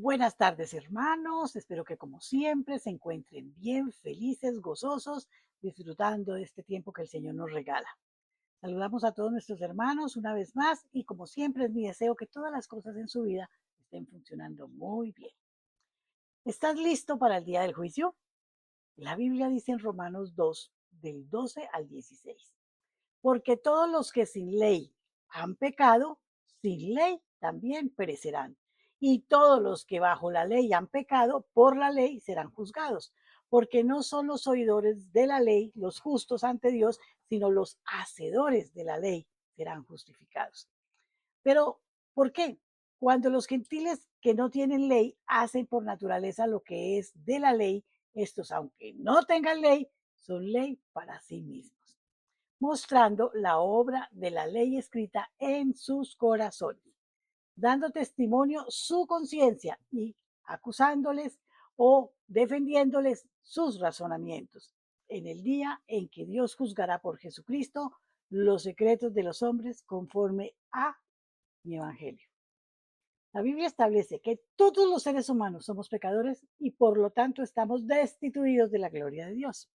Buenas tardes, hermanos. Espero que como siempre se encuentren bien, felices, gozosos, disfrutando de este tiempo que el Señor nos regala. Saludamos a todos nuestros hermanos una vez más y como siempre es mi deseo que todas las cosas en su vida estén funcionando muy bien. ¿Estás listo para el día del juicio? La Biblia dice en Romanos 2, del 12 al 16. Porque todos los que sin ley han pecado, sin ley también perecerán. Y todos los que bajo la ley han pecado, por la ley serán juzgados. Porque no son los oidores de la ley los justos ante Dios, sino los hacedores de la ley serán justificados. Pero, ¿por qué? Cuando los gentiles que no tienen ley hacen por naturaleza lo que es de la ley, estos, aunque no tengan ley, son ley para sí mismos, mostrando la obra de la ley escrita en sus corazones, dando testimonio su conciencia y acusándoles o defendiéndoles sus razonamientos, en el día en que Dios juzgará por Jesucristo los secretos de los hombres conforme a mi evangelio. La Biblia establece que todos los seres humanos somos pecadores y por lo tanto estamos destituidos de la gloria de Dios.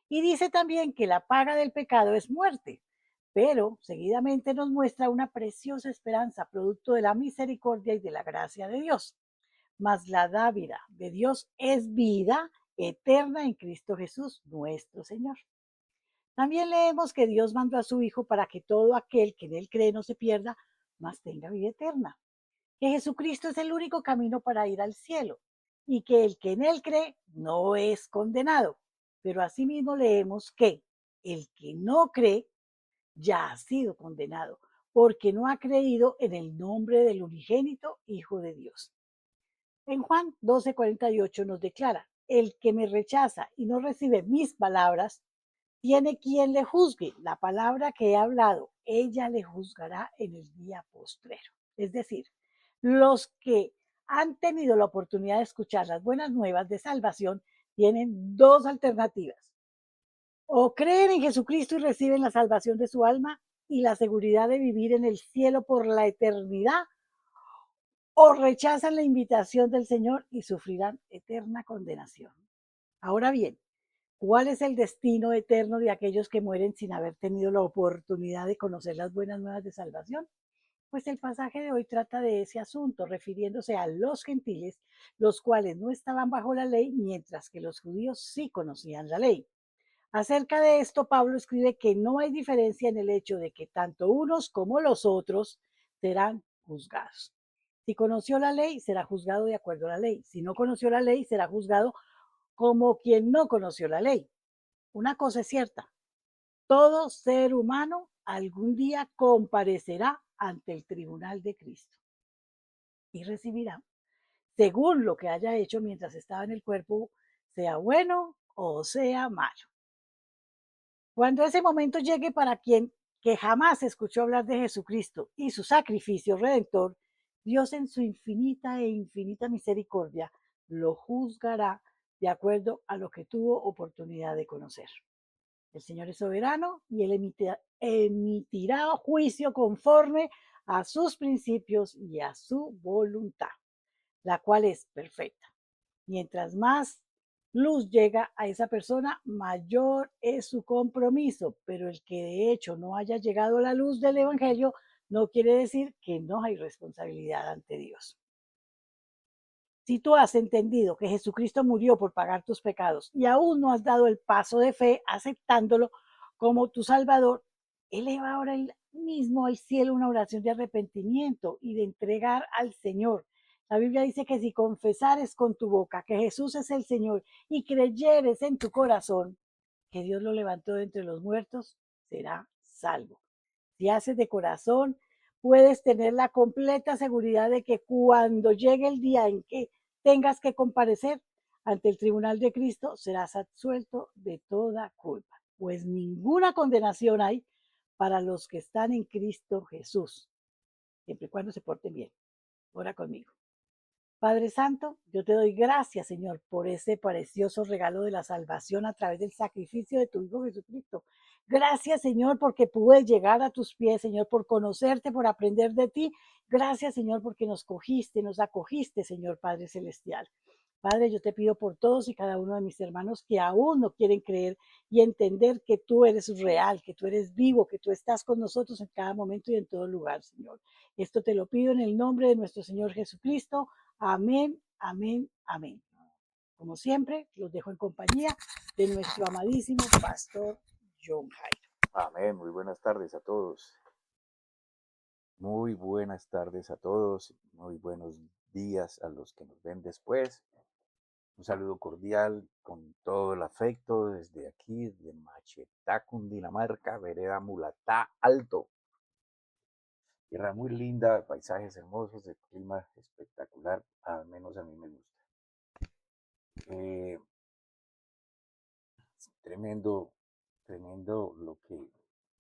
Y dice también que la paga del pecado es muerte, pero seguidamente nos muestra una preciosa esperanza, producto de la misericordia y de la gracia de Dios. Mas la dávida de Dios es vida eterna en Cristo Jesús, nuestro Señor. También leemos que Dios mandó a su Hijo para que todo aquel que en él cree no se pierda, mas tenga vida eterna. Que Jesucristo es el único camino para ir al cielo y que el que en él cree no es condenado. Pero asimismo leemos que el que no cree ya ha sido condenado porque no ha creído en el nombre del unigénito Hijo de Dios. En Juan 12:48 nos declara, el que me rechaza y no recibe mis palabras, tiene quien le juzgue. La palabra que he hablado, ella le juzgará en el día postrero. Es decir, los que han tenido la oportunidad de escuchar las buenas nuevas de salvación tienen dos alternativas. O creen en Jesucristo y reciben la salvación de su alma y la seguridad de vivir en el cielo por la eternidad, o rechazan la invitación del Señor y sufrirán eterna condenación. Ahora bien, ¿cuál es el destino eterno de aquellos que mueren sin haber tenido la oportunidad de conocer las buenas nuevas de salvación? Pues el pasaje de hoy trata de ese asunto, refiriéndose a los gentiles, los cuales no estaban bajo la ley, mientras que los judíos sí conocían la ley. Acerca de esto, Pablo escribe que no hay diferencia en el hecho de que tanto unos como los otros serán juzgados. Si conoció la ley, será juzgado de acuerdo a la ley. Si no conoció la ley, será juzgado como quien no conoció la ley. Una cosa es cierta, todo ser humano algún día comparecerá ante el tribunal de Cristo y recibirá, según lo que haya hecho mientras estaba en el cuerpo, sea bueno o sea malo. Cuando ese momento llegue para quien que jamás escuchó hablar de Jesucristo y su sacrificio redentor, Dios en su infinita e infinita misericordia lo juzgará de acuerdo a lo que tuvo oportunidad de conocer. El Señor es soberano y Él emitirá juicio conforme a sus principios y a su voluntad, la cual es perfecta. Mientras más luz llega a esa persona, mayor es su compromiso, pero el que de hecho no haya llegado a la luz del Evangelio no quiere decir que no hay responsabilidad ante Dios. Si tú has entendido que Jesucristo murió por pagar tus pecados y aún no has dado el paso de fe aceptándolo como tu Salvador, eleva ahora mismo al cielo una oración de arrepentimiento y de entregar al Señor. La Biblia dice que si confesares con tu boca que Jesús es el Señor y creyeres en tu corazón que Dios lo levantó de entre los muertos, será salvo. Si haces de corazón, puedes tener la completa seguridad de que cuando llegue el día en que tengas que comparecer ante el tribunal de Cristo, serás absuelto de toda culpa, pues ninguna condenación hay para los que están en Cristo Jesús, siempre y cuando se porten bien. Ora conmigo. Padre Santo, yo te doy gracias, Señor, por ese precioso regalo de la salvación a través del sacrificio de tu Hijo Jesucristo. Gracias, Señor, porque pude llegar a tus pies, Señor, por conocerte, por aprender de ti. Gracias, Señor, porque nos cogiste, nos acogiste, Señor Padre Celestial. Padre, yo te pido por todos y cada uno de mis hermanos que aún no quieren creer y entender que tú eres real, que tú eres vivo, que tú estás con nosotros en cada momento y en todo lugar, Señor. Esto te lo pido en el nombre de nuestro Señor Jesucristo. Amén, amén, amén. Como siempre, los dejo en compañía de nuestro amadísimo pastor John Jairo. Amén. Muy buenas tardes a todos. Muy buenas tardes a todos. Muy buenos días a los que nos ven después. Un saludo cordial con todo el afecto desde aquí, de Machetá, Cundinamarca, vereda Mulatá Alto. Tierra muy linda, paisajes hermosos, el clima espectacular, al menos a mí me gusta. Eh, tremendo, tremendo lo que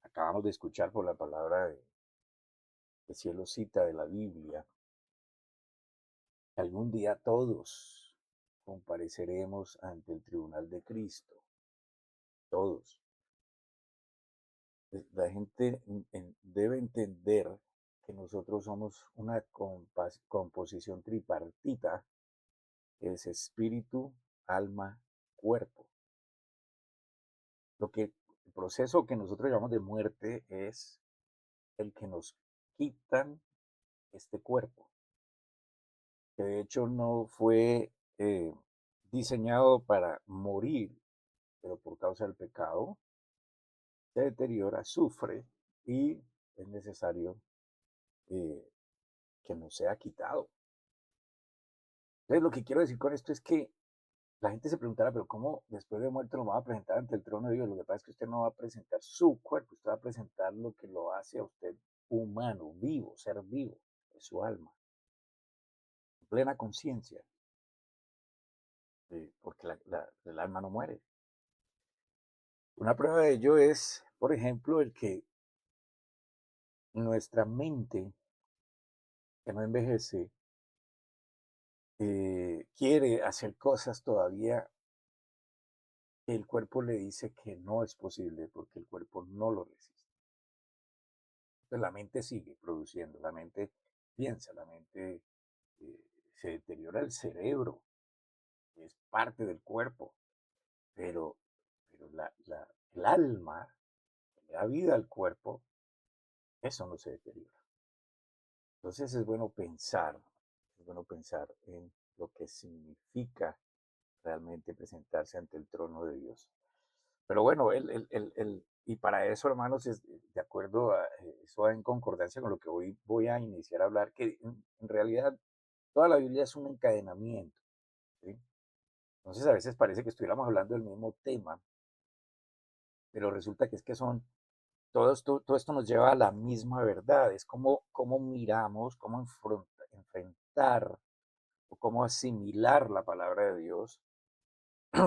acabamos de escuchar por la palabra de cielo cita de la Biblia. Algún día todos compareceremos ante el tribunal de Cristo, todos. La gente debe entender que nosotros somos una composición tripartita, que es espíritu, alma, cuerpo. El proceso que nosotros llamamos de muerte es el que nos quitan este cuerpo, que de hecho no fue diseñado para morir, pero por causa del pecado se deteriora, sufre y es necesario eh, que nos sea quitado. Entonces lo que quiero decir con esto es que la gente se preguntará, pero ¿cómo después de muerto lo va a presentar ante el trono de Dios? Lo que pasa es que usted no va a presentar su cuerpo, usted va a presentar lo que lo hace a usted humano, vivo, ser vivo, es su alma, en plena conciencia, porque el alma no muere. Una prueba de ello es, por ejemplo, el que nuestra mente, que no envejece, quiere hacer cosas todavía que el cuerpo le dice que no es posible porque el cuerpo no lo resiste. Entonces la mente sigue produciendo, la mente piensa, la mente se deteriora el cerebro, que es parte del cuerpo, pero, pero el alma que le da vida al cuerpo, eso no se deteriora. Entonces es bueno pensar en lo que significa realmente presentarse ante el trono de Dios. Pero bueno, y para eso, hermanos, es, de acuerdo a eso va en concordancia con lo que hoy voy a iniciar a hablar, que en realidad toda la Biblia es un encadenamiento, ¿sí? Entonces a veces parece que estuviéramos hablando del mismo tema, pero resulta que es que son, todo esto nos lleva a la misma verdad, es cómo miramos, cómo enfrentar o cómo asimilar la palabra de Dios,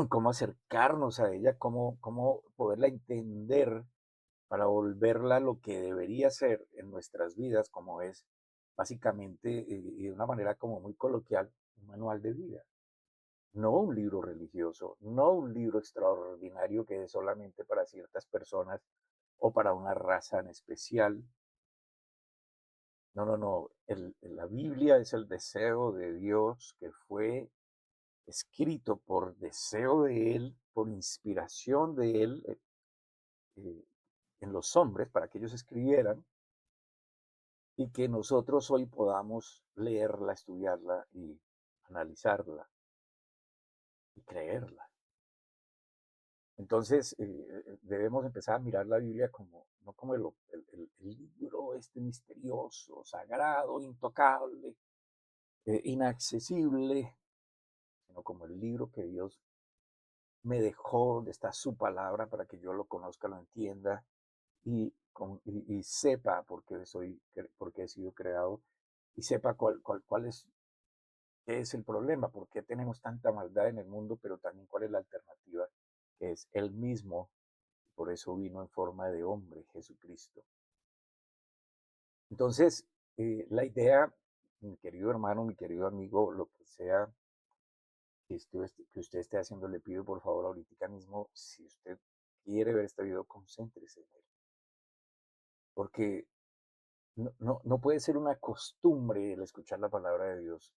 cómo acercarnos a ella, cómo poderla entender para volverla lo que debería ser en nuestras vidas, como es básicamente y de una manera como muy coloquial, un manual de vida. No un libro religioso, no un libro extraordinario que es solamente para ciertas personas o para una raza en especial. No, no, no. La Biblia es el deseo de Dios que fue escrito por deseo de Él, por inspiración de Él eh, en los hombres para que ellos escribieran y que nosotros hoy podamos leerla, estudiarla y analizarla y creerla. Entonces, debemos empezar a mirar la Biblia como, no como el libro este misterioso, sagrado, intocable, inaccesible, sino como el libro que Dios me dejó, donde está su palabra para que yo lo conozca, lo entienda y sepa por qué he sido creado y sepa cuál es, qué es el problema, por qué tenemos tanta maldad en el mundo, pero también cuál es la alternativa, que es Él mismo. Por eso vino en forma de hombre Jesucristo. Entonces, la idea, mi querido hermano, mi querido amigo, lo que sea que usted esté haciendo, le pido por favor ahorita mismo, si usted quiere ver este video, concéntrese en él. Porque no puede ser una costumbre el escuchar la palabra de Dios.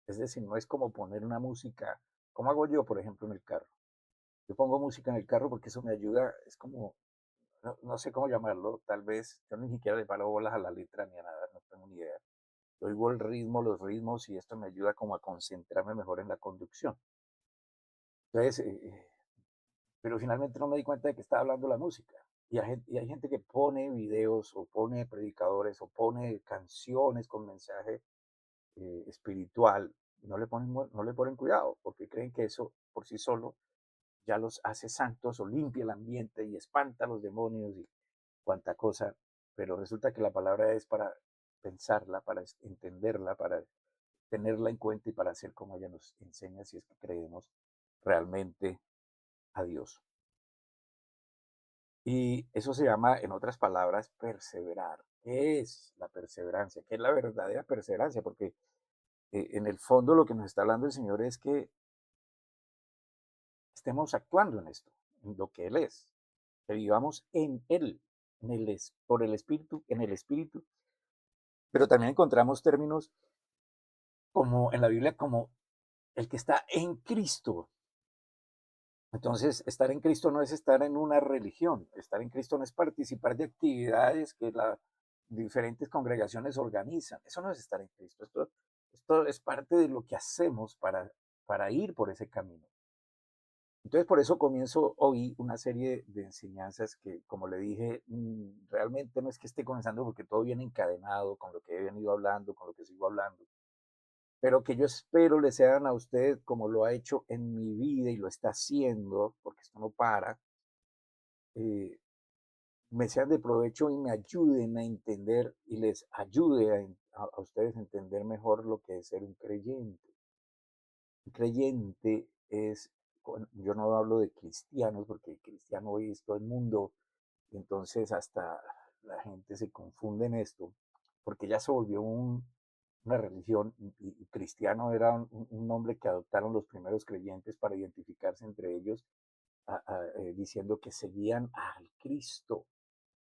Es decir, no es como poner una música, como hago yo, por ejemplo, en el carro. Yo pongo música en el carro porque eso me ayuda, es como, no sé cómo llamarlo, tal vez, yo ni siquiera le paro bolas a la letra ni a nada, no tengo ni idea. Yo oigo el ritmo, los ritmos y esto me ayuda como a concentrarme mejor en la conducción. Entonces, pero finalmente no me di cuenta de que estaba hablando la música. Y hay gente que pone videos o pone predicadores o pone canciones con mensaje espiritual y no le ponen cuidado porque creen que eso por sí solo ya los hace santos o limpia el ambiente y espanta a los demonios y cuanta cosa. Pero resulta que la palabra es para pensarla, para entenderla, para tenerla en cuenta y para hacer como ella nos enseña si es que creemos realmente a Dios. Y eso se llama, en otras palabras, perseverar. ¿Qué es la perseverancia? ¿Qué es la verdadera perseverancia? Porque en el fondo lo que nos está hablando el Señor es que estemos actuando en esto, en lo que Él es, que vivamos en Él, por el Espíritu, en el Espíritu. Pero también encontramos términos como en la Biblia, como el que está en Cristo. Entonces, estar en Cristo no es estar en una religión, estar en Cristo no es participar de actividades que las diferentes congregaciones organizan. Eso no es estar en Cristo. Esto es parte de lo que hacemos para ir por ese camino. Entonces, por eso comienzo hoy una serie de enseñanzas que, como le dije, realmente no es que esté comenzando porque todo viene encadenado con lo que he venido hablando, con lo que sigo hablando, pero que yo espero le sean a usted como lo ha hecho en mi vida y lo está haciendo, porque esto no para, eh, me sean de provecho y me ayuden a entender y les ayude a ustedes a entender mejor lo que es ser un creyente. Un creyente es, yo no hablo de cristianos, porque cristiano hoy es todo el mundo, y entonces hasta la gente se confunde en esto, porque ya se volvió una religión y cristiano era un nombre que adoptaron los primeros creyentes para identificarse entre ellos, diciendo que seguían al Cristo.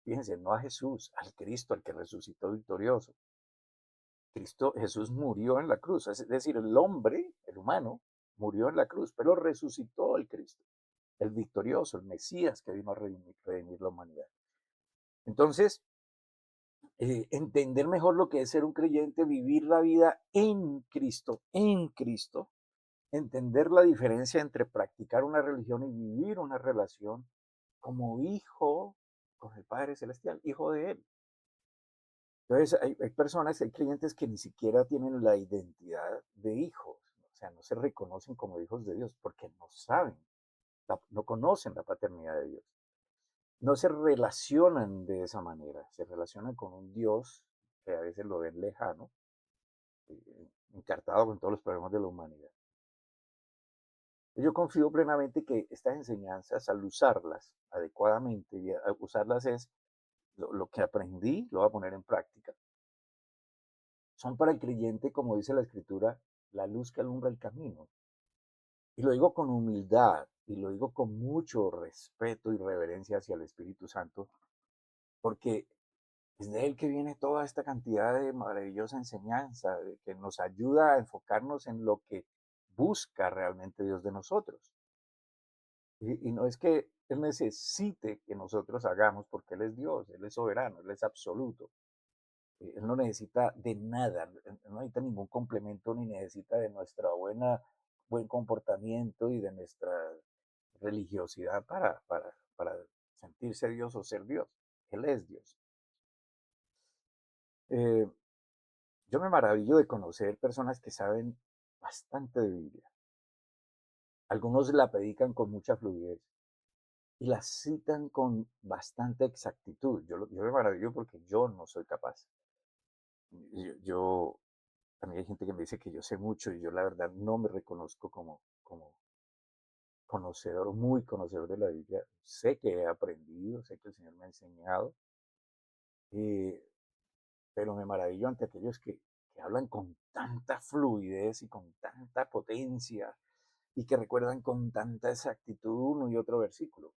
Fíjense, no a Jesús, al Cristo, al que resucitó victorioso. Jesús murió en la cruz, es decir, el hombre, el humano, murió en la cruz, pero resucitó el Cristo, el victorioso, el Mesías que vino a redimir la humanidad. Entonces, entender mejor lo que es ser un creyente, vivir la vida en Cristo, entender la diferencia entre practicar una religión y vivir una relación como hijo con el Padre Celestial, hijo de Él. Entonces, hay personas, hay creyentes que ni siquiera tienen la identidad de hijos, o sea, no se reconocen como hijos de Dios porque no saben, no conocen la paternidad de Dios. No se relacionan de esa manera, se relacionan con un Dios que a veces lo ven lejano, encartado con todos los problemas de la humanidad. Yo confío plenamente que estas enseñanzas, al usarlas adecuadamente, y usarlas es lo que aprendí, lo voy a poner en práctica. Son para el creyente, como dice la Escritura, la luz que alumbra el camino. Y lo digo con humildad y lo digo con mucho respeto y reverencia hacia el Espíritu Santo, porque es de Él que viene toda esta cantidad de maravillosa enseñanza, que nos ayuda a enfocarnos en lo que busca realmente Dios de nosotros. Y no es que Él necesite que nosotros hagamos, porque Él es Dios, Él es soberano, Él es absoluto. Él no necesita de nada, no necesita ningún complemento, ni necesita de nuestra buen comportamiento y de nuestra religiosidad para sentirse Dios o ser Dios. Él es Dios. Eh, yo me maravillo de conocer personas que saben bastante de Biblia. Algunos la predican con mucha fluidez y la citan con bastante exactitud. Yo me maravillo porque yo no soy capaz. Yo, a mí hay gente que me dice que yo sé mucho y yo la verdad no me reconozco como conocedor, muy conocedor de la Biblia. Sé que he aprendido, sé que el Señor me ha enseñado, eh, pero me maravillo ante aquellos que hablan con tanta fluidez y con tanta potencia y que recuerdan con tanta exactitud uno y otro versículo.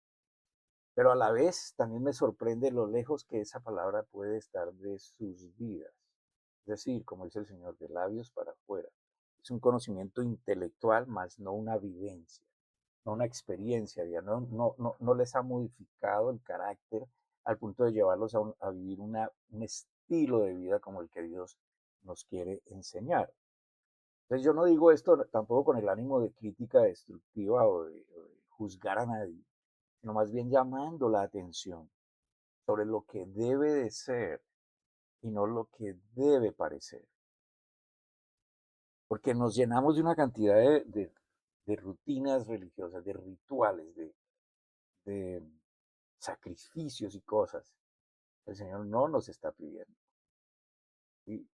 pero a la vez también me sorprende lo lejos que esa palabra puede estar de sus vidas. Es decir, como dice el Señor, de labios para afuera. Es un conocimiento intelectual, más no una vivencia, no una experiencia, ya no les ha modificado el carácter al punto de llevarlos a vivir un estilo de vida como el que Dios nos quiere enseñar. Entonces yo no digo esto tampoco con el ánimo de crítica destructiva o de juzgar a nadie, sino más bien llamando la atención sobre lo que debe de ser y no lo que debe parecer. Porque nos llenamos de una cantidad de rutinas religiosas, de rituales, de sacrificios y cosas que el Señor no nos está pidiendo. Y,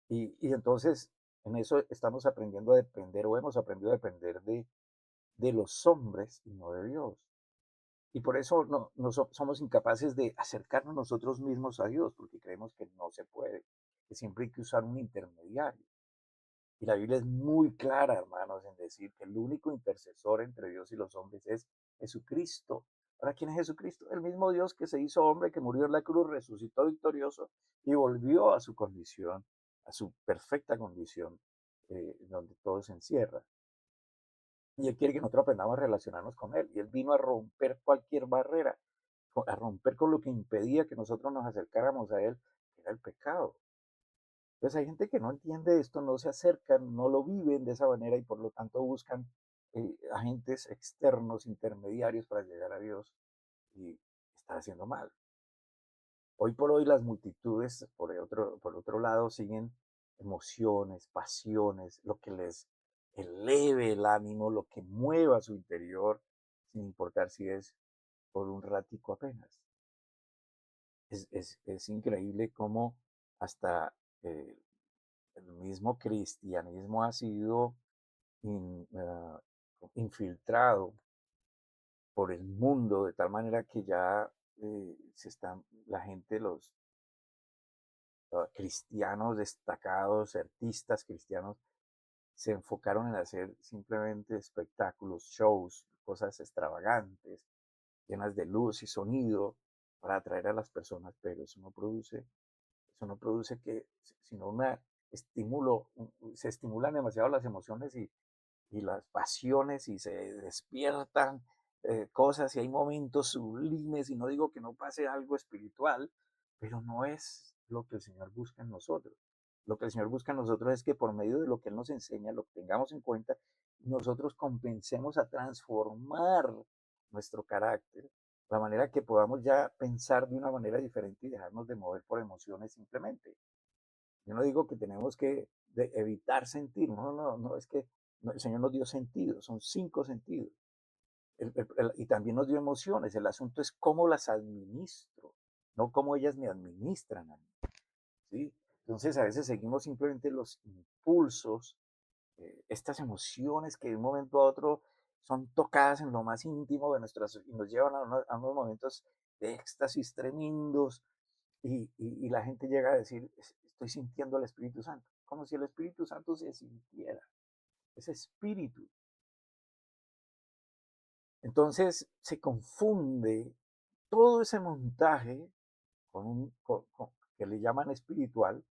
y entonces en eso estamos aprendiendo a depender o hemos aprendido a depender de los hombres y no de Dios. Y por eso somos incapaces de acercarnos nosotros mismos a Dios, porque creemos que no se puede, que siempre hay que usar un intermediario. Y la Biblia es muy clara, hermanos, en decir que el único intercesor entre Dios y los hombres es Jesucristo. ¿Ahora quién es Jesucristo? El mismo Dios que se hizo hombre, que murió en la cruz, resucitó victorioso y volvió a su condición, a su perfecta condición, donde todo se encierra. Y Él quiere que nosotros aprendamos a relacionarnos con Él. Y Él vino a romper cualquier barrera, a romper con lo que impedía que nosotros nos acercáramos a Él, que era el pecado. Entonces hay gente que no entiende esto, no se acercan, no lo viven de esa manera y por lo tanto buscan agentes externos, intermediarios para llegar a Dios y están haciendo mal. Hoy por hoy las multitudes, por otro lado, siguen emociones, pasiones, lo que les eleve el ánimo, lo que mueva su interior, sin importar si es por un ratico apenas. Es increíble cómo hasta eh, el mismo cristianismo ha sido infiltrado por el mundo de tal manera que ya la gente, los cristianos destacados, artistas cristianos, se enfocaron en hacer simplemente espectáculos, shows, cosas extravagantes, llenas de luz y sonido para atraer a las personas, pero eso no produce que, sino se estimulan demasiado las emociones y las pasiones y se despiertan cosas y hay momentos sublimes y no digo que no pase algo espiritual, pero no es lo que el Señor busca en nosotros. Lo que el Señor busca en nosotros es que por medio de lo que Él nos enseña, lo que tengamos en cuenta, nosotros comencemos a transformar nuestro carácter, la manera que podamos ya pensar de una manera diferente y dejarnos de mover por emociones simplemente. Yo no digo que tenemos que evitar sentir, no, es que el Señor nos dio sentidos, son 5 sentidos. Y también nos dio emociones. El asunto es cómo las administro, no cómo ellas me administran a mí. ¿Sí? Entonces a veces seguimos simplemente los impulsos, estas emociones que de un momento a otro son tocadas en lo más íntimo de nuestras y nos llevan a unos momentos de éxtasis tremendos y la gente llega a decir, estoy sintiendo al Espíritu Santo, como si el Espíritu Santo se sintiera, ese espíritu. Entonces se confunde todo ese montaje que le llaman espiritual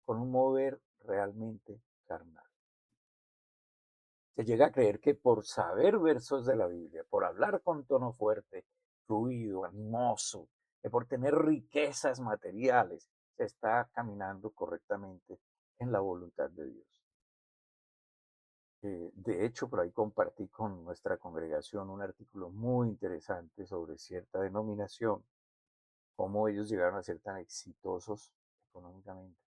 con un mover realmente carnal. Se llega a creer que por saber versos de la Biblia, por hablar con tono fuerte, fluido, animoso, por tener riquezas materiales, se está caminando correctamente en la voluntad de Dios. De hecho, por ahí compartí con nuestra congregación un artículo muy interesante sobre cierta denominación, cómo ellos llegaron a ser tan exitosos económicamente.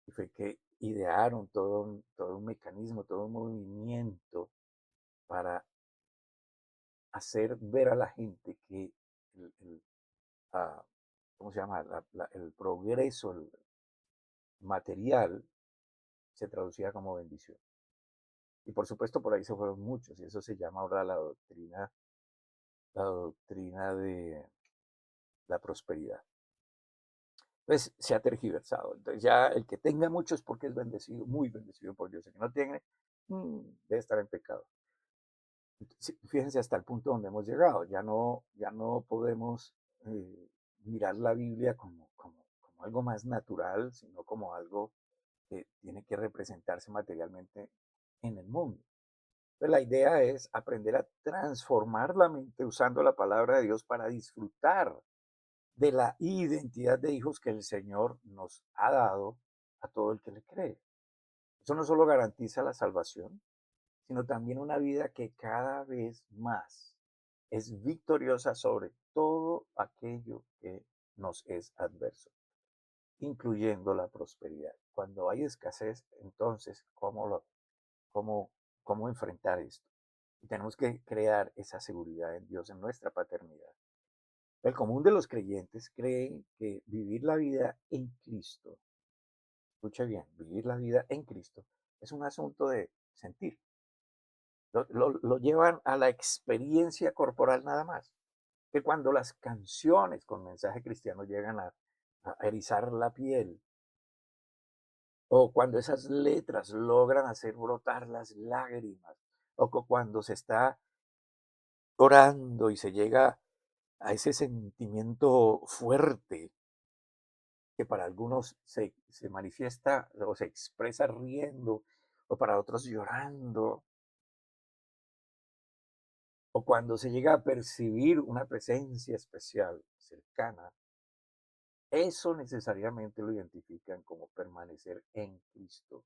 Y fue que idearon todo un mecanismo, todo un movimiento para hacer ver a la gente que ah, ¿cómo se llama? El progreso material se traducía como bendición. Y por supuesto por ahí se fueron muchos y eso se llama ahora la doctrina de la prosperidad. Pues se ha tergiversado. Entonces ya el que tenga mucho es porque es bendecido, muy bendecido por Dios. El que no tiene, debe estar en pecado. Sí, fíjense hasta el punto donde hemos llegado. Ya no podemos mirar la Biblia como algo más natural, sino como algo que tiene que representarse materialmente en el mundo. Entonces, la idea es aprender a transformar la mente usando la palabra de Dios para disfrutar de la identidad de hijos que el Señor nos ha dado a todo el que le cree. Eso no solo garantiza la salvación, sino también una vida que cada vez más es victoriosa sobre todo aquello que nos es adverso, incluyendo la prosperidad. Cuando hay escasez, entonces, cómo, cómo enfrentar esto? Y tenemos que crear esa seguridad en Dios, en nuestra paternidad. El común de los creyentes creen que vivir la vida en Cristo, escuche bien, vivir la vida en Cristo es un asunto de sentir. Lo llevan a la experiencia corporal nada más. Que cuando las canciones con mensaje cristiano llegan a erizar la piel, o cuando esas letras logran hacer brotar las lágrimas, cuando se está orando y se llega a ese sentimiento fuerte que para algunos se manifiesta o se expresa riendo, o para otros llorando, o cuando se llega a percibir una presencia especial, cercana, eso necesariamente lo identifican como permanecer en Cristo,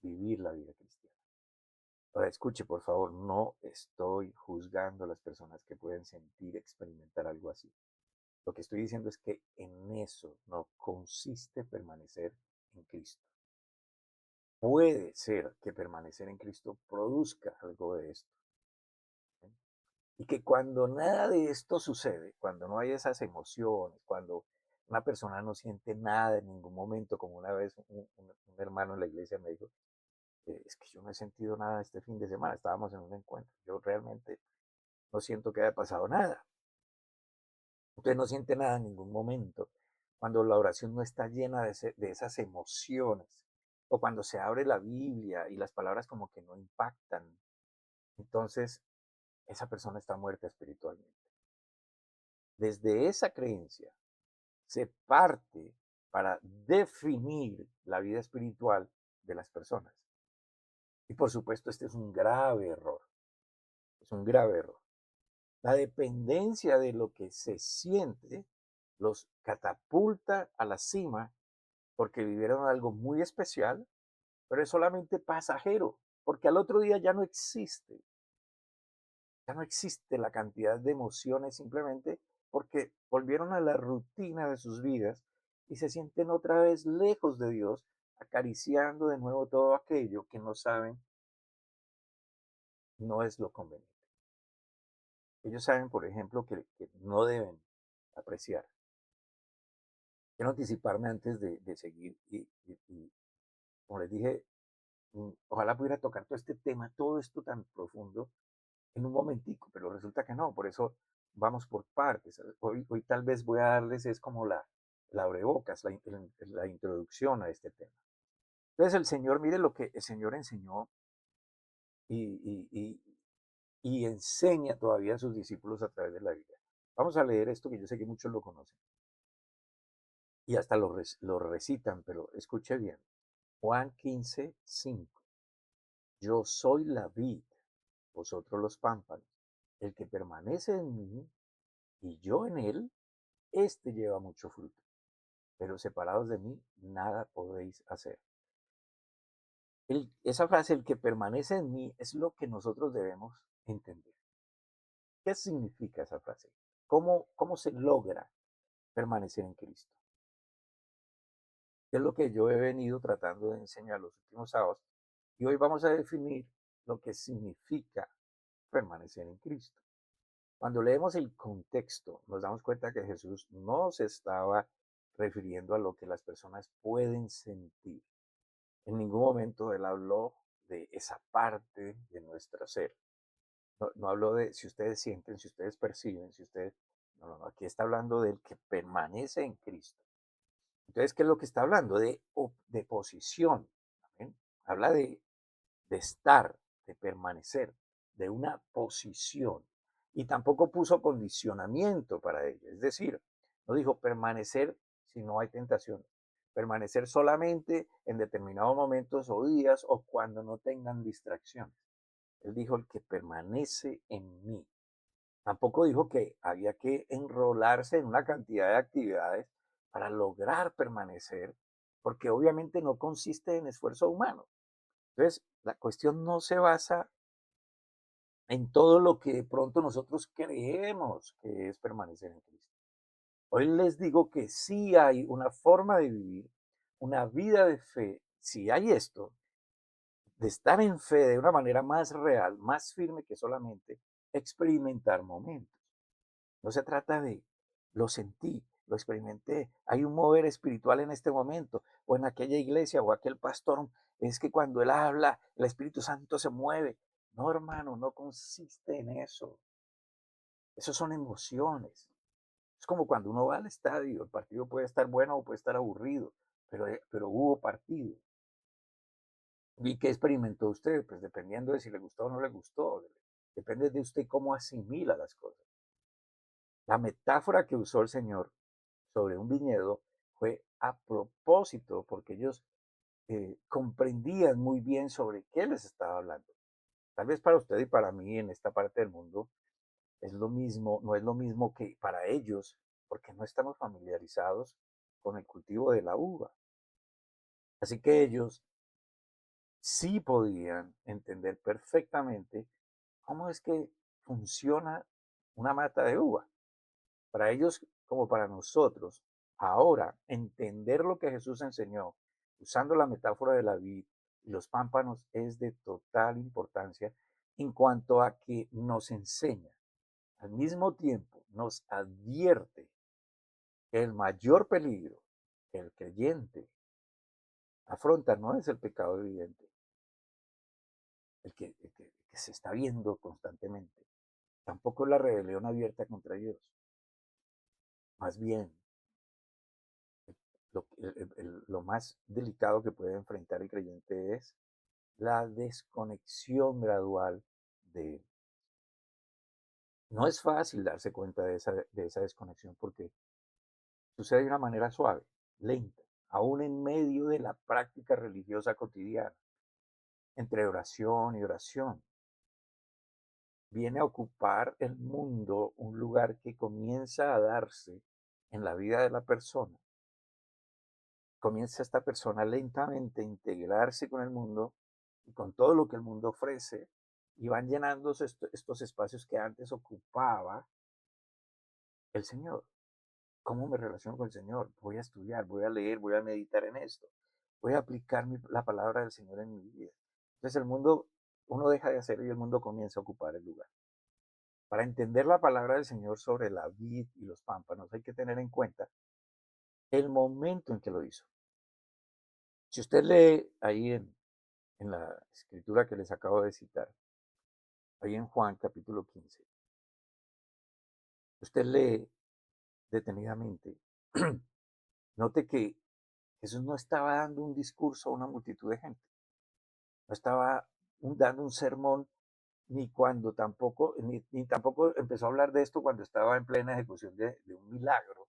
vivir la vida cristiana. Ahora escuche, por favor, no estoy juzgando a las personas que pueden sentir, experimentar algo así. Lo que estoy diciendo es que en eso no consiste permanecer en Cristo. Puede ser que permanecer en Cristo produzca algo de esto. ¿Sí? Y que cuando nada de esto sucede, cuando no hay esas emociones, cuando una persona no siente nada en ningún momento, como una vez un hermano en la iglesia me dijo, es que yo no he sentido nada este fin de semana, estábamos en un encuentro, yo realmente no siento que haya pasado nada. Usted no siente nada en ningún momento. Cuando la oración no está llena de esas emociones, o cuando se abre la Biblia y las palabras como que no impactan, entonces esa persona está muerta espiritualmente. Desde esa creencia se parte para definir la vida espiritual de las personas. Y por supuesto, este es un grave error. Es un grave error. La dependencia de lo que se siente los catapulta a la cima porque vivieron algo muy especial, pero es solamente pasajero, porque al otro día ya no existe la cantidad de emociones simplemente porque volvieron a la rutina de sus vidas y se sienten otra vez lejos de Dios, acariciando de nuevo todo aquello que no saben no es lo conveniente. Ellos saben, por ejemplo, que no deben apreciar. Quiero anticiparme antes de seguir y, como les dije, ojalá pudiera tocar todo este tema, todo esto tan profundo en un momentico, pero resulta que no, por eso vamos por partes. Hoy tal vez voy a darles, es como la abrebocas, la introducción a este tema. Entonces el Señor, mire lo que el Señor enseñó y, y, y, y enseña todavía a sus discípulos a través de la Biblia. Vamos a leer esto que yo sé que muchos lo conocen y hasta lo recitan, pero escuche bien. Juan 15:5. Yo soy la vid, vosotros los pámpanos. El que permanece en mí y yo en él, este lleva mucho fruto. Pero separados de mí, nada podéis hacer. Esa frase, el que permanece en mí, es lo que nosotros debemos entender. ¿Qué significa esa frase? ¿Cómo se logra permanecer en Cristo? Es lo que yo he venido tratando de enseñar los últimos sábados. Y hoy vamos a definir lo que significa permanecer en Cristo. Cuando leemos el contexto, nos damos cuenta que Jesús no se estaba refiriendo a lo que las personas pueden sentir. En ningún momento él habló de esa parte de nuestro ser. No habló de si ustedes sienten, si ustedes perciben, si ustedes... No. Aquí está hablando del que permanece en Cristo. Entonces, ¿qué es lo que está hablando? De posición. ¿Amén? Habla de estar, de permanecer. de una posición. Y tampoco puso condicionamiento para ello. Es decir, no dijo permanecer si no hay tentación. Permanecer solamente en determinados momentos o días o cuando no tengan distracciones. Él dijo el que permanece en mí. Tampoco dijo que había que enrolarse en una cantidad de actividades para lograr permanecer, porque obviamente no consiste en esfuerzo humano. Entonces, la cuestión no se basa en todo lo que de pronto nosotros creemos que es permanecer en Cristo. Hoy les digo que sí hay una forma de vivir, una vida de fe, si hay esto, de estar en fe de una manera más real, más firme que solamente experimentar momentos. No se trata de lo sentí, lo experimenté, hay un mover espiritual en este momento, o en aquella iglesia, o aquel pastor, es que cuando él habla, el Espíritu Santo se mueve. No, hermano, no consiste en eso. Eso son emociones. Es como cuando uno va al estadio, el partido puede estar bueno o puede estar aburrido, pero hubo partido. ¿Y qué experimentó usted? Pues dependiendo de si le gustó o no le gustó. Depende de usted cómo asimila las cosas. La metáfora que usó el Señor sobre un viñedo fue a propósito, porque ellos comprendían muy bien sobre qué les estaba hablando. Tal vez para usted y para mí en esta parte del mundo es lo mismo, no es lo mismo que para ellos, porque no estamos familiarizados con el cultivo de la uva. Así que ellos sí podían entender perfectamente cómo es que funciona una mata de uva. Para ellos, como para nosotros, ahora entender lo que Jesús enseñó, usando la metáfora de la vid y los pámpanos, es de total importancia en cuanto a que nos enseña, al mismo tiempo nos advierte que el mayor peligro que el creyente afronta no es el pecado evidente, el que se está viendo constantemente, tampoco es la rebelión abierta contra Dios, más bien lo más delicado que puede enfrentar el creyente es la desconexión gradual de él. No es fácil darse cuenta de esa desconexión porque sucede de una manera suave, lenta, aún en medio de la práctica religiosa cotidiana, entre oración y oración. Viene a ocupar el mundo un lugar que comienza a darse en la vida de la persona. Comienza esta persona lentamente a integrarse con el mundo y con todo lo que el mundo ofrece y van llenándose estos espacios que antes ocupaba el Señor. ¿Cómo me relaciono con el Señor? Voy a estudiar, voy a leer, voy a meditar en esto, voy a aplicar la palabra del Señor en mi vida. Entonces el mundo, uno deja de hacerlo y el mundo comienza a ocupar el lugar. Para entender la palabra del Señor sobre la vid y los pámpanos hay que tener en cuenta el momento en que lo hizo. Si usted lee ahí en la escritura que les acabo de citar, ahí en Juan capítulo 15, usted lee detenidamente, note que Jesús no estaba dando un discurso a una multitud de gente, no estaba dando un sermón, ni tampoco empezó a hablar de esto cuando estaba en plena ejecución de un milagro,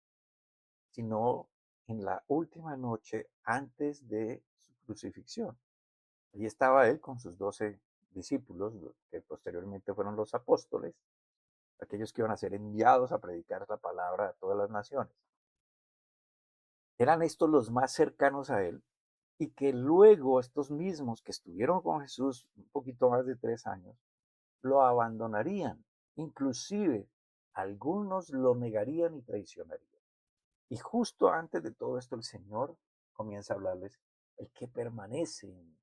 sino en la última noche antes de su crucifixión. Allí estaba él con sus 12 discípulos, que posteriormente fueron los apóstoles, aquellos que iban a ser enviados a predicar la palabra a todas las naciones. Eran estos los más cercanos a él y que luego estos mismos que estuvieron con Jesús un poquito más de 3 años, lo abandonarían. Inclusive algunos lo negarían y traicionarían. Y justo antes de todo esto el Señor comienza a hablarles, el que permanece en mí.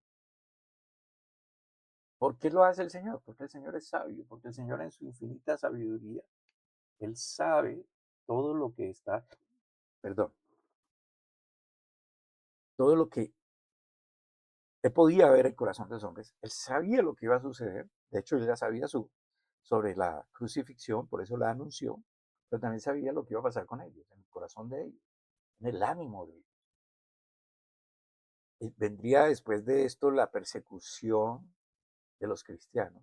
¿Por qué lo hace el Señor? Porque el Señor es sabio, porque el Señor en su infinita sabiduría, Él sabe todo lo que está, perdón, todo lo que Él podía ver el corazón de los hombres. Él sabía lo que iba a suceder. De hecho, Él ya sabía sobre la crucifixión, por eso la anunció, pero también sabía lo que iba a pasar con ellos, en el corazón de ellos, en el ánimo de ellos. Y vendría después de esto la persecución de los cristianos.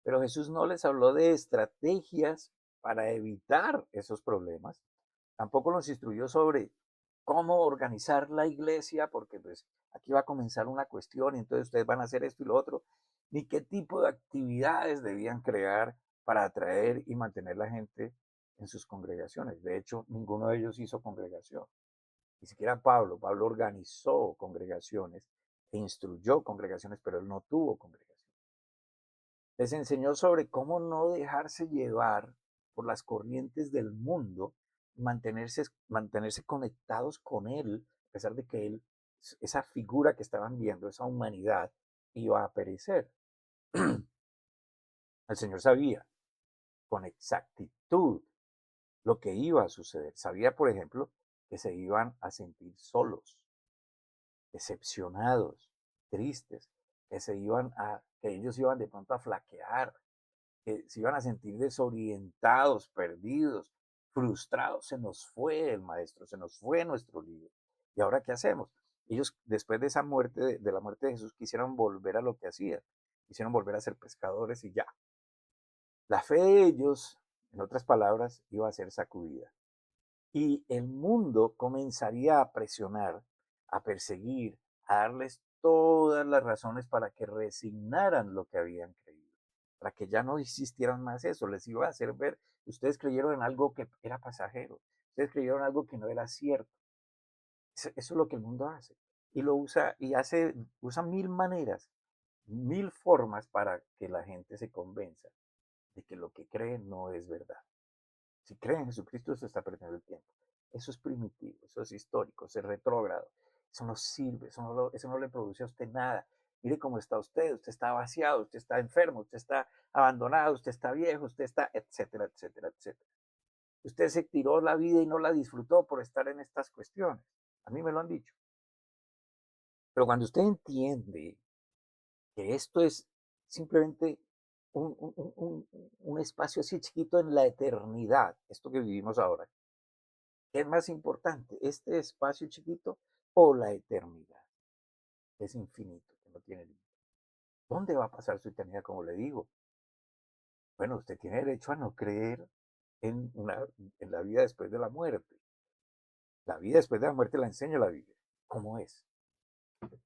Pero Jesús no les habló de estrategias para evitar esos problemas. Tampoco los instruyó sobre cómo organizar la iglesia, porque pues aquí va a comenzar una cuestión y entonces ustedes van a hacer esto y lo otro, ni qué tipo de actividades debían crear para atraer y mantener la gente en sus congregaciones. De hecho, ninguno de ellos hizo congregación. Ni siquiera Pablo. Pablo organizó congregaciones e instruyó congregaciones, pero él no tuvo congregación. Les enseñó sobre cómo no dejarse llevar por las corrientes del mundo, mantenerse conectados con él, a pesar de que él, esa figura que estaban viendo, esa humanidad, iba a perecer. El Señor sabía con exactitud lo que iba a suceder. Sabía, por ejemplo, que se iban a sentir solos, decepcionados, tristes, que ellos iban de pronto a flaquear, que se iban a sentir desorientados, perdidos, frustrados. Se nos fue el maestro, se nos fue nuestro líder. ¿Y ahora qué hacemos? Ellos, después de esa muerte, de la muerte de Jesús, quisieron volver a lo que hacían, quisieron volver a ser pescadores y ya. La fe de ellos, en otras palabras, iba a ser sacudida. Y el mundo comenzaría a presionar, a perseguir, a darles todas las razones para que resignaran lo que habían creído, para que ya no existieran más eso. Les iba a hacer ver, ustedes creyeron en algo que era pasajero, ustedes creyeron en algo que no era cierto. Eso es lo que el mundo hace. Y lo usa y usa mil maneras, mil formas para que la gente se convenza de que lo que cree no es verdad. Si cree en Jesucristo, eso está perdiendo el tiempo. Eso es primitivo, eso es histórico, eso es retrógrado. Eso no sirve, eso no le produce a usted nada. Mire cómo está usted está vaciado, usted está enfermo, usted está abandonado, usted está viejo, usted está, etcétera, etcétera, etcétera. Usted se tiró la vida y no la disfrutó por estar en estas cuestiones. A mí me lo han dicho. Pero cuando usted entiende que esto es simplemente un espacio así chiquito en la eternidad, esto que vivimos ahora, ¿qué es más importante, este espacio chiquito o la eternidad? Es infinito, que no tiene límite. ¿Dónde va a pasar su eternidad? Como le digo, bueno, usted tiene derecho a no creer en, en la vida después de la muerte. La vida después de la muerte la enseña la Biblia. ¿Cómo es?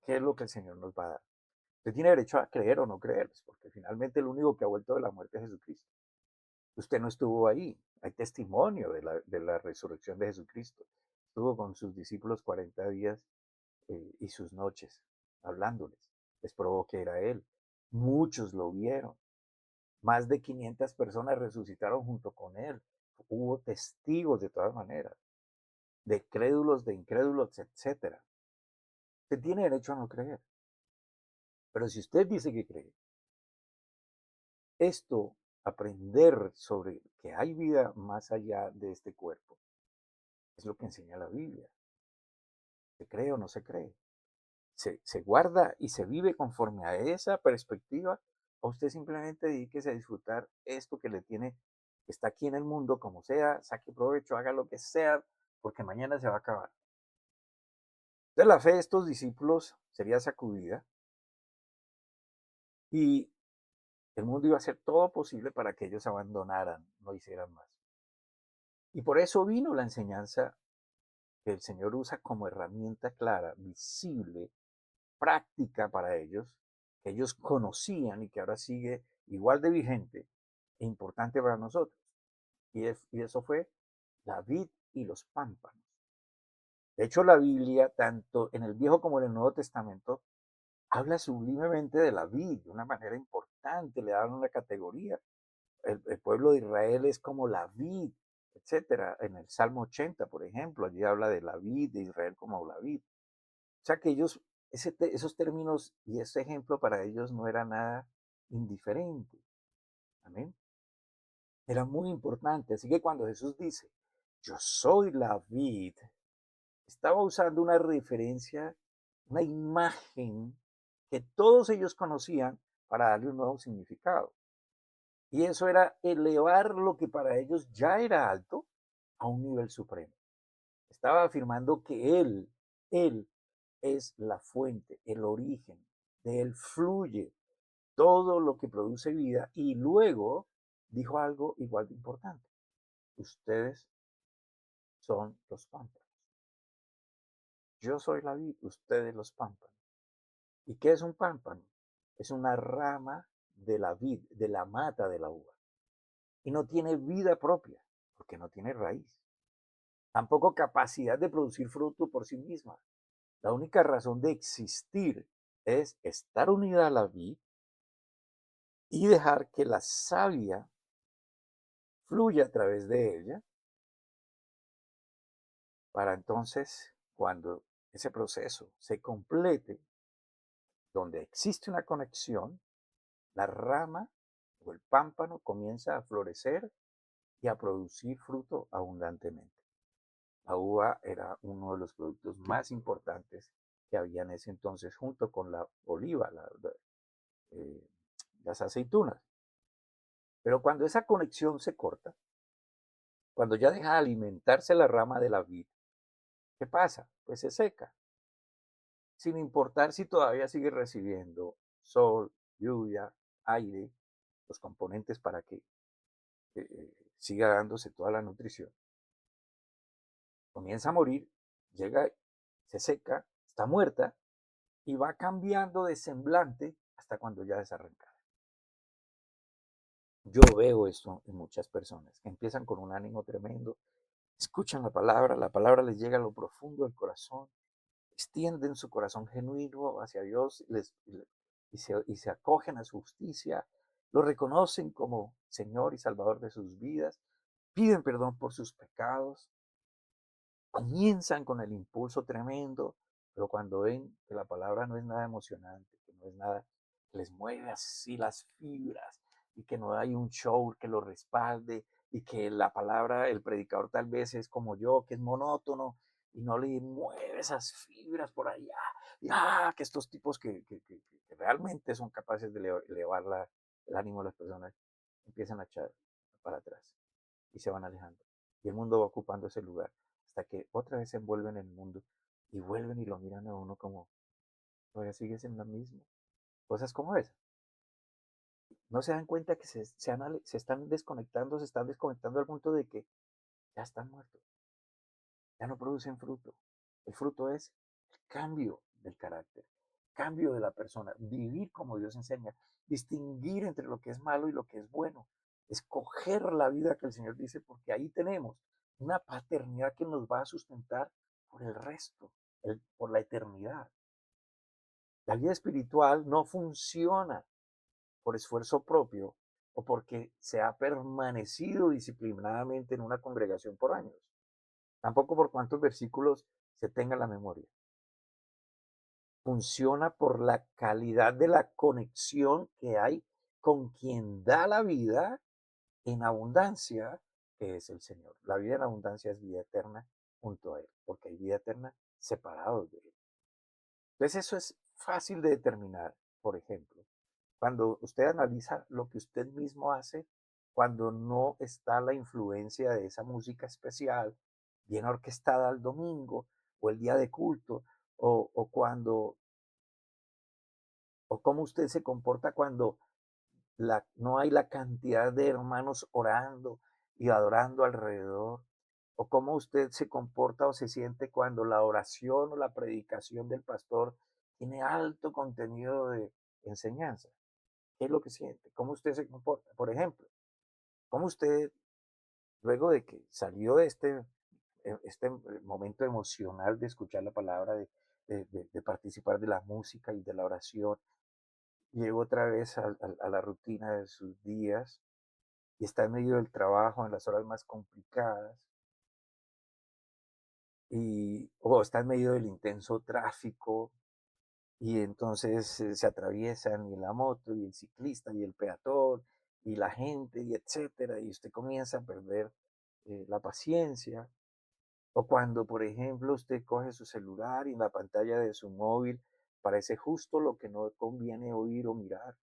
¿Qué es lo que el Señor nos va a dar? Usted tiene derecho a creer o no creer, porque finalmente el único que ha vuelto de la muerte es Jesucristo. Usted no estuvo ahí. Hay testimonio de la resurrección de Jesucristo. Estuvo con sus discípulos 40 días y sus noches hablándoles. Les probó que era Él. Muchos lo vieron. Más de 500 personas resucitaron junto con Él. Hubo testigos de todas maneras, de crédulos, de incrédulos, etc. Usted tiene derecho a no creer. Pero si usted dice que cree, esto, aprender sobre que hay vida más allá de este cuerpo, es lo que enseña la Biblia. ¿Se cree o no se cree? ¿Se guarda y se vive conforme a esa perspectiva? ¿O usted simplemente dedíquese a disfrutar esto que le tiene, que está aquí en el mundo, como sea, saque provecho, haga lo que sea, porque mañana se va a acabar? Entonces la fe de estos discípulos sería sacudida y el mundo iba a hacer todo posible para que ellos abandonaran, no hicieran más. Y por eso vino la enseñanza que el Señor usa como herramienta clara, visible, práctica para ellos, que ellos conocían y que ahora sigue igual de vigente e importante para nosotros. Y eso fue la vid y los pámpanos. De hecho, la Biblia, tanto en el Viejo como en el Nuevo Testamento, habla sublimemente de la vid de una manera importante, le dan una categoría. El pueblo de Israel es como la vid, etcétera. En el Salmo 80, por ejemplo, allí habla de la vid de Israel como la vid. O sea que ellos, esos términos y ese ejemplo para ellos no era nada indiferente. Amén. Era muy importante. Así que cuando Jesús dice, yo soy la vid, estaba usando una referencia, una imagen que todos ellos conocían para darle un nuevo significado. Y eso era elevar lo que para ellos ya era alto a un nivel supremo. Estaba afirmando que Él es la fuente, el origen, de Él fluye todo lo que produce vida, y luego dijo algo igual de importante: ustedes son los pámpanos. Yo soy la vid, ustedes los pámpanos. ¿Y qué es un pámpano? Es una rama de la vid, de la mata de la uva. Y no tiene vida propia, porque no tiene raíz. Tampoco capacidad de producir fruto por sí misma. La única razón de existir es estar unida a la vid y dejar que la savia fluya a través de ella, para entonces, cuando ese proceso se complete, donde existe una conexión, la rama o el pámpano comienza a florecer y a producir fruto abundantemente. La uva era uno de los productos más importantes que había en ese entonces, junto con la oliva, eh, las aceitunas. Pero cuando esa conexión se corta, cuando ya deja de alimentarse la rama de la vid, ¿qué pasa? Pues se seca, sin importar si todavía sigue recibiendo sol, lluvia, aire, los componentes para que siga dándose toda la nutrición. Comienza a morir, llega, se seca, está muerta y va cambiando de semblante hasta cuando ya desarranca. Yo veo esto en muchas personas que empiezan con un ánimo tremendo, escuchan la palabra les llega a lo profundo del corazón, extienden su corazón genuino hacia Dios y se acogen a su justicia, lo reconocen como Señor y Salvador de sus vidas, piden perdón por sus pecados, comienzan con el impulso tremendo, pero cuando ven que la palabra no es nada emocionante, que no es nada que les mueve así las fibras y que no hay un show que lo respalde y que la palabra, el predicador tal vez es como yo, que es monótono y no le mueve esas fibras por allá. Y que estos tipos que realmente son capaces de elevar el ánimo de las personas empiezan a echar para atrás y se van alejando. Y el mundo va ocupando ese lugar hasta que otra vez se envuelven en el mundo y vuelven y lo miran a uno como, todavía sigues en la misma. Cosas como esa. No se dan cuenta que se están desconectando al punto de que ya están muertos, ya no producen fruto. El fruto es el cambio del carácter, cambio de la persona, vivir como Dios enseña, distinguir entre lo que es malo y lo que es bueno, escoger la vida que el Señor dice, porque ahí tenemos una paternidad que nos va a sustentar por el resto, por la eternidad. La vida espiritual no funciona por esfuerzo propio o porque se ha permanecido disciplinadamente en una congregación por años, tampoco por cuántos versículos se tenga en la memoria. Funciona por la calidad de la conexión que hay con quien da la vida en abundancia, que es el Señor. La vida en abundancia es vida eterna junto a Él, porque hay vida eterna separados de Él. Entonces eso es fácil de determinar, por ejemplo, cuando usted analiza lo que usted mismo hace, cuando no está la influencia de esa música especial, bien orquestada el domingo o el día de culto, o cuando, o cómo usted se comporta cuando no hay la cantidad de hermanos orando y adorando alrededor, o cómo usted se comporta o se siente cuando la oración o la predicación del pastor tiene alto contenido de enseñanza. ¿Qué es lo que siente? ¿Cómo usted se comporta? Por ejemplo, ¿cómo usted, luego de que salió de este momento emocional de escuchar la palabra, de participar de la música y de la oración, llegó otra vez a la rutina de sus días y está en medio del trabajo, en las horas más complicadas, o está en medio del intenso tráfico, y entonces se atraviesan y la moto y el ciclista y el peatón y la gente y etcétera, y usted comienza a perder la paciencia. O cuando, por ejemplo, usted coge su celular y en la pantalla de su móvil parece justo lo que no conviene oír o mirar.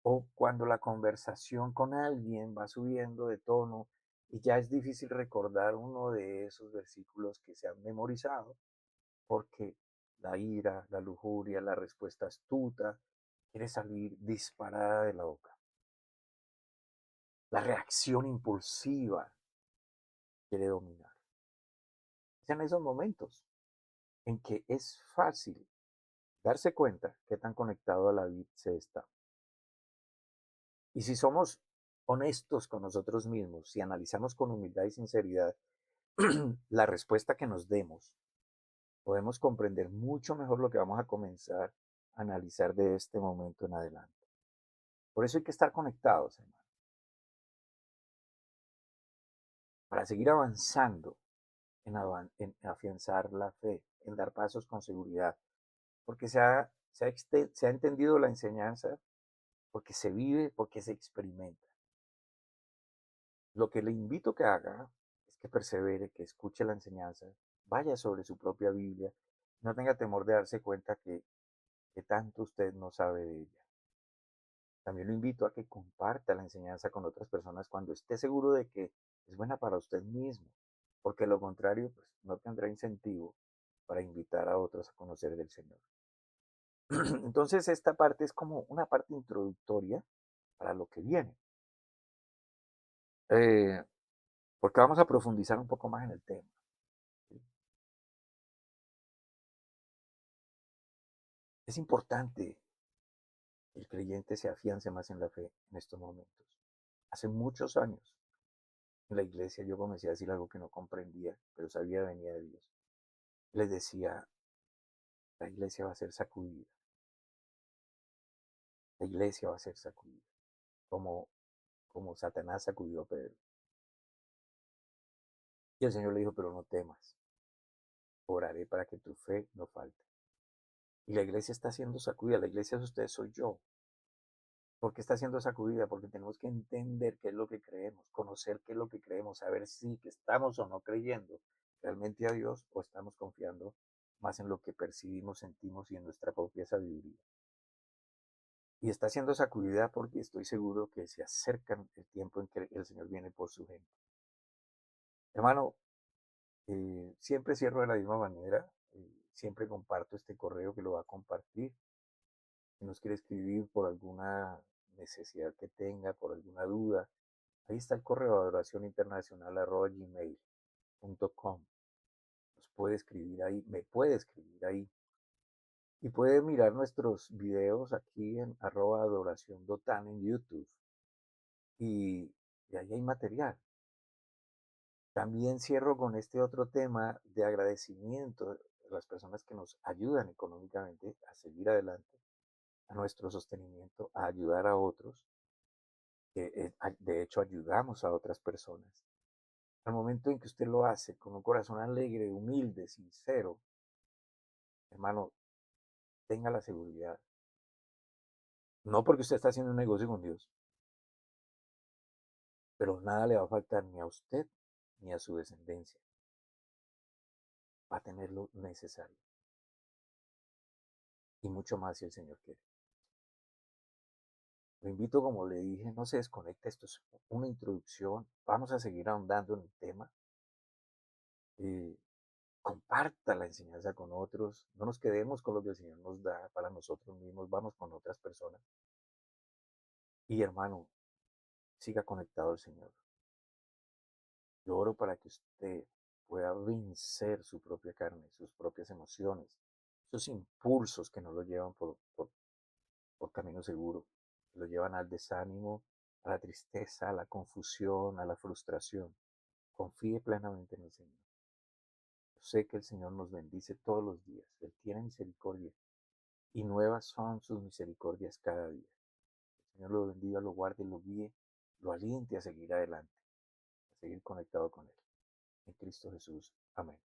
O cuando la conversación con alguien va subiendo de tono y ya es difícil recordar uno de esos versículos que se han memorizado, porque la ira, la lujuria, la respuesta astuta, quiere salir disparada de la boca. La reacción impulsiva quiere dominar. Es en esos momentos en que es fácil darse cuenta qué tan conectado a la vid se está. Y si somos honestos con nosotros mismos, si analizamos con humildad y sinceridad la respuesta que nos demos, podemos comprender mucho mejor lo que vamos a comenzar a analizar de este momento en adelante. Por eso hay que estar conectados, hermano, para seguir avanzando en afianzar la fe, en dar pasos con seguridad, porque se ha entendido la enseñanza, porque se vive, porque se experimenta. Lo que le invito que haga es que persevere, que escuche la enseñanza, vaya sobre su propia Biblia, no tenga temor de darse cuenta que tanto usted no sabe de ella. También lo invito a que comparta la enseñanza con otras personas cuando esté seguro de que es buena para usted mismo, porque lo contrario, pues no tendrá incentivo para invitar a otros a conocer del Señor. Entonces, esta parte es como una parte introductoria para lo que viene, eh, porque vamos a profundizar un poco más en el tema. ¿Sí? Es importante que el creyente se afiance más en la fe en estos momentos. Hace muchos años en la iglesia yo comencé a decir algo que no comprendía, pero sabía venía de Dios. Les decía, la iglesia va a ser sacudida, la iglesia va a ser sacudida, como, como Satanás sacudió a Pedro. Y el Señor le dijo, pero no temas, oraré para que tu fe no falte. Y la iglesia está siendo sacudida, la iglesia de ustedes soy yo. ¿Por qué está siendo sacudida? Porque tenemos que entender qué es lo que creemos, conocer qué es lo que creemos, saber si que estamos o no creyendo realmente a Dios o estamos confiando más en lo que percibimos, sentimos y en nuestra propia sabiduría. Y está siendo sacudida porque estoy seguro que se acerca el tiempo en que el Señor viene por su gente. Hermano, siempre cierro de la misma manera, siempre comparto este correo que lo va a compartir. Si nos quiere escribir por alguna necesidad que tenga, por alguna duda, ahí está el correo adoracioninternacional@gmail.com. Nos puede escribir ahí, me puede escribir ahí. Y puede mirar nuestros videos aquí en @adoraciondotan en YouTube. Y ahí hay material. También cierro con este otro tema de agradecimiento a las personas que nos ayudan económicamente a seguir adelante, a nuestro sostenimiento, a ayudar a otros, que de hecho ayudamos a otras personas. Al momento en que usted lo hace con un corazón alegre, humilde, sincero, hermano, tenga la seguridad. No porque usted está haciendo un negocio con Dios, pero nada le va a faltar ni a usted ni a su descendencia. Va a tener lo necesario. Y mucho más si el Señor quiere. Lo invito, como le dije, no se desconecte, esto es una introducción, vamos a seguir ahondando en el tema. Eh, Comparta la enseñanza con otros, no nos quedemos con lo que el Señor nos da para nosotros mismos, vamos con otras personas. Y hermano, siga conectado al Señor. Yo oro para que usted pueda vencer su propia carne, sus propias emociones, esos impulsos que no lo llevan por camino seguro, que lo llevan al desánimo, a la tristeza, a la confusión, a la frustración. Confíe plenamente en el Señor. Yo sé que el Señor nos bendice todos los días. Él tiene misericordia y nuevas son sus misericordias cada día. El Señor lo bendiga, lo guarde, lo guíe, lo aliente a seguir adelante, a seguir conectado con Él. En Cristo Jesús. Amén.